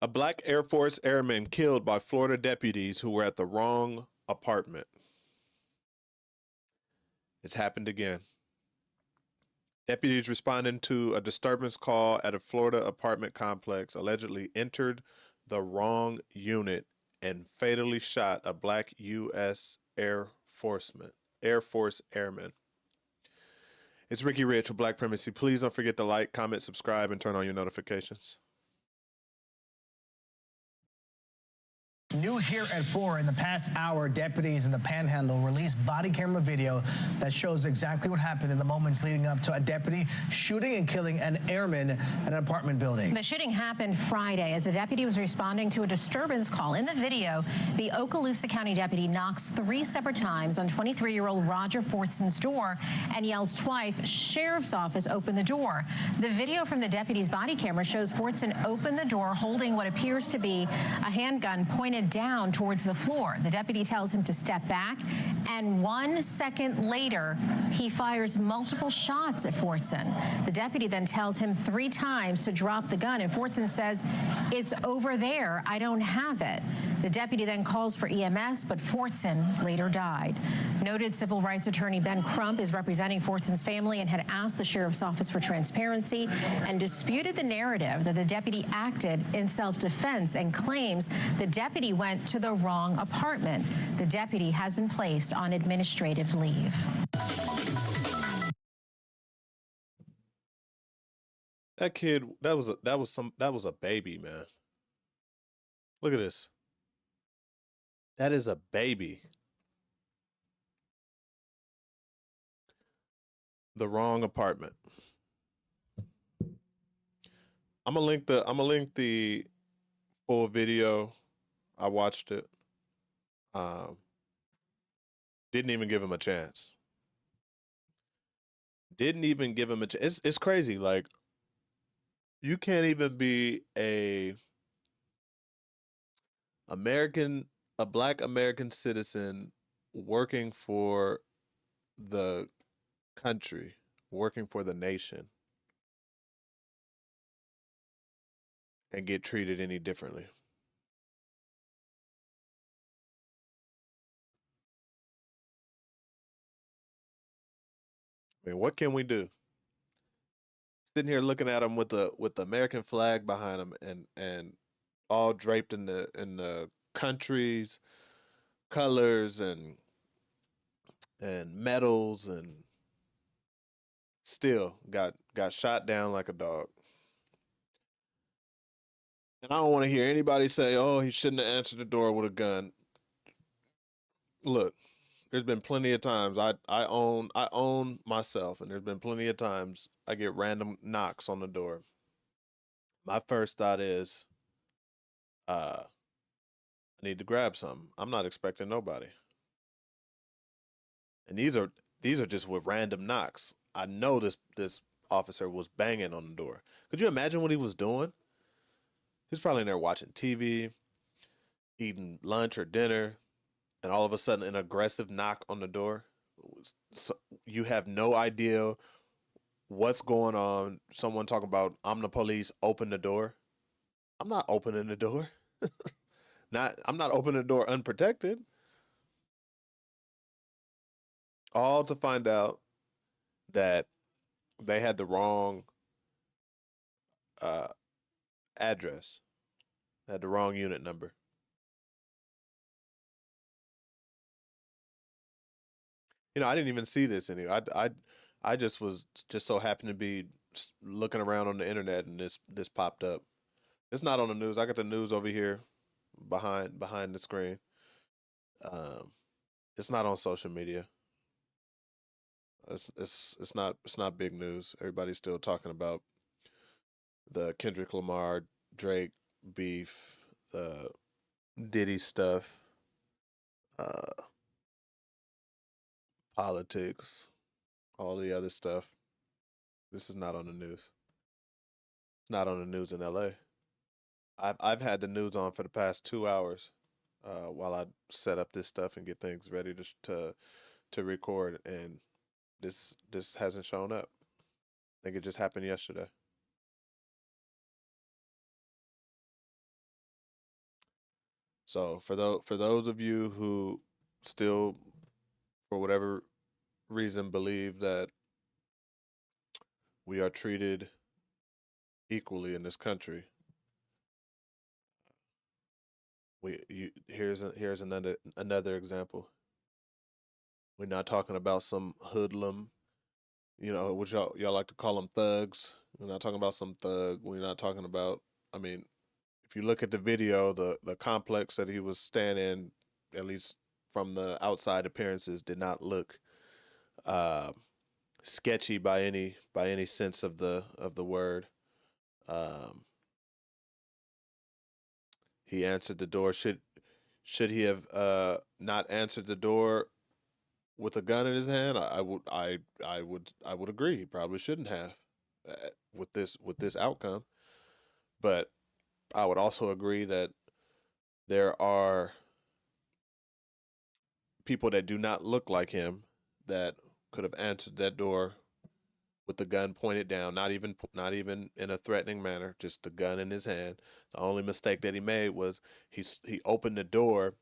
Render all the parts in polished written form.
A black Air Force airman killed by Florida deputies who were at the wrong apartment. It's happened again. Deputies responding to a disturbance call at a Florida apartment complex allegedly entered the wrong unit and fatally shot a black U.S. Air Force airman. It's Ricky Rich with Black Primacy. Please don't forget to like, comment, subscribe, and turn on your notifications. New here at 4, in the past hour, deputies in the Panhandle released body camera video that shows exactly what happened in the moments leading up to a deputy shooting and killing an airman at an apartment building. The shooting happened Friday as a deputy was responding to a disturbance call. In the video, the Okaloosa County deputy knocks 3 separate times on 23-year-old Roger Fortson's door and yells twice, "Sheriff's office, open the door." The video from the deputy's body camera shows Fortson open the door holding what appears to be a handgun pointed down towards the floor. The deputy tells him to step back, and 1 second later, he fires multiple shots at Fortson. The deputy then tells him 3 times to drop the gun, and Fortson says, "It's over there, I don't have it." The deputy then calls for EMS, but Fortson later died. Noted civil rights attorney Ben Crump is representing Fortson's family and had asked the sheriff's office for transparency and disputed the narrative that the deputy acted in self-defense and claims the deputy went to the wrong apartment. The deputy has been placed on administrative leave. That kid, that was a baby, man. Look at this. That is a baby. The wrong apartment. I'm gonna link the full video. I watched it. Didn't even give him a chance. Didn't even give him a chance. It's crazy. Like, you can't even be a black American citizen working for the country, working for the nation, and get treated any differently. I mean, what can we do? Sitting here looking at him with the American flag behind him and all draped in the country's colors and medals, and still got shot down like a dog. And I don't want to hear anybody say, "Oh, he shouldn't have answered the door with a gun." Look, there's been plenty of times I own myself, and there's been plenty of times I get random knocks on the door. My first thought is, I need to grab something. I'm not expecting nobody. And these are just with random knocks. I know this officer was banging on the door. Could you imagine what he was doing? He's probably in there watching TV, eating lunch or dinner, and all of a sudden an aggressive knock on the door. So you have no idea what's going on. Someone talking about, "I'm the police, open the door." I'm not opening the door. I'm not opening the door unprotected. All to find out that they had the wrong address, had the wrong unit number. You know, I didn't even see this anyway. I just was so happened to be looking around on the internet, and this popped up. It's not on the news. I got the news over here behind the screen. It's not on social media. It's not big news. Everybody's still talking about the Kendrick Lamar Drake beef, the Diddy stuff, politics, all the other stuff. This is not on the news. Not on the news in LA. I've had the news on for the past 2 hours while I set up this stuff and get things ready to record, and this hasn't shown up. think it just happened yesterday. So for those of you who still, for whatever reason, believe that we are treated equally in this country, here's another example. We're not talking about some hoodlum, which y'all like to call them thugs. We're not talking about some thug. We're not talking about. I mean, if you look at the video, the complex that he was staying in, at least from the outside appearances, did not look uh, sketchy by any sense of the word. Um, he answered the door. Should he have not answered the door with a gun in his hand? I would agree. He probably shouldn't have with this outcome. But I would also agree that there are people that do not look like him that could have answered that door with the gun pointed down, not even in a threatening manner, just the gun in his hand. The only mistake that he made was he opened the door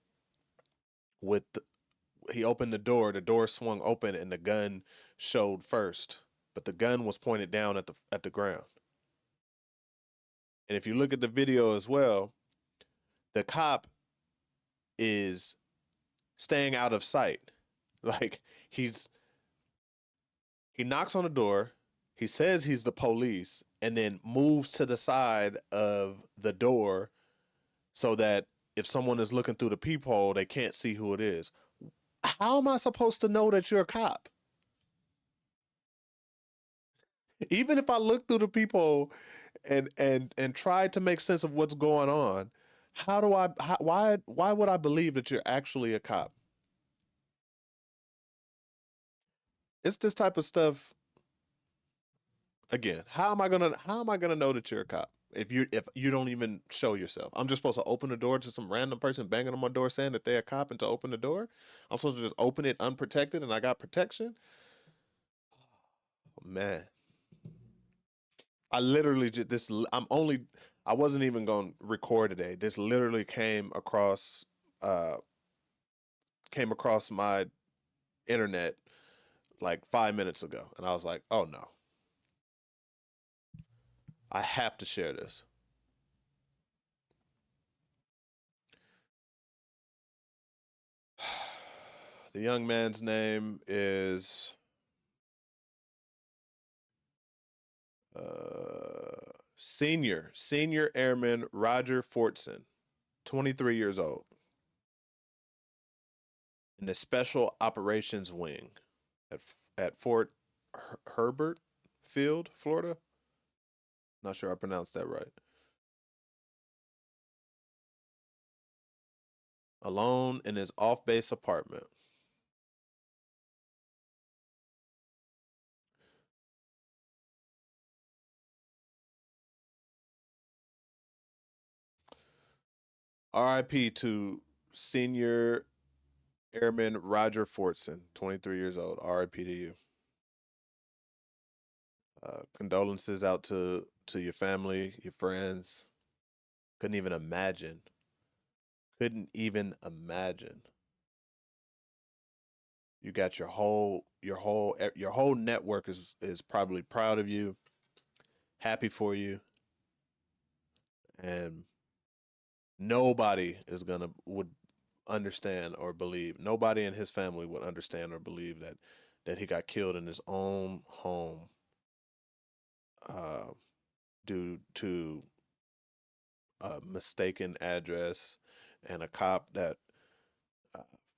with the door swung open and the gun showed first, but the gun was pointed down at the ground. And if you look at the video as well, the cop is staying out of sight. Like he knocks on the door, he says he's the police, and then moves to the side of the door so that if someone is looking through the peephole, they can't see who it is. How am I supposed to know that you're a cop? Even if I look through the peephole and try to make sense of what's going on, why would I believe that you're actually a cop? It's this type of stuff. Again, how am I gonna know that you're a cop if you don't even show yourself? I'm just supposed to open the door to some random person banging on my door saying that they're a cop and to open the door? I'm supposed to just open it unprotected and I got protection? Oh, man. I literally just I wasn't even going to record today. This literally came across my internet like 5 minutes ago, and I was like, "Oh no. I have to share this." The young man's name is Senior Airman Roger Fortson, 23 years old, in the Special Operations Wing at Fort Herbert Field, Florida. Not sure I pronounced that right. Alone in his off-base apartment. RIP to Senior Airman Roger Fortson, 23 years old. RIP to you. Condolences out to your family, your friends. Couldn't even imagine. You got your whole network is probably proud of you, happy for you, and nobody would understand or believe. Nobody in his family would understand or believe that he got killed in his own home due to a mistaken address and a cop that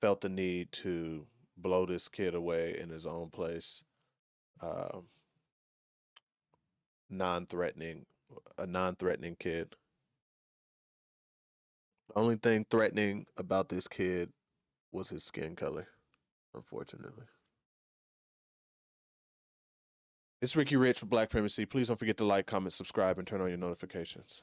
felt the need to blow this kid away in his own place. Non-threatening, a non-threatening kid. The only thing threatening about this kid was his skin color, unfortunately. It's Ricky Rich for Black Primacy. Please don't forget to like, comment, subscribe, and turn on your notifications.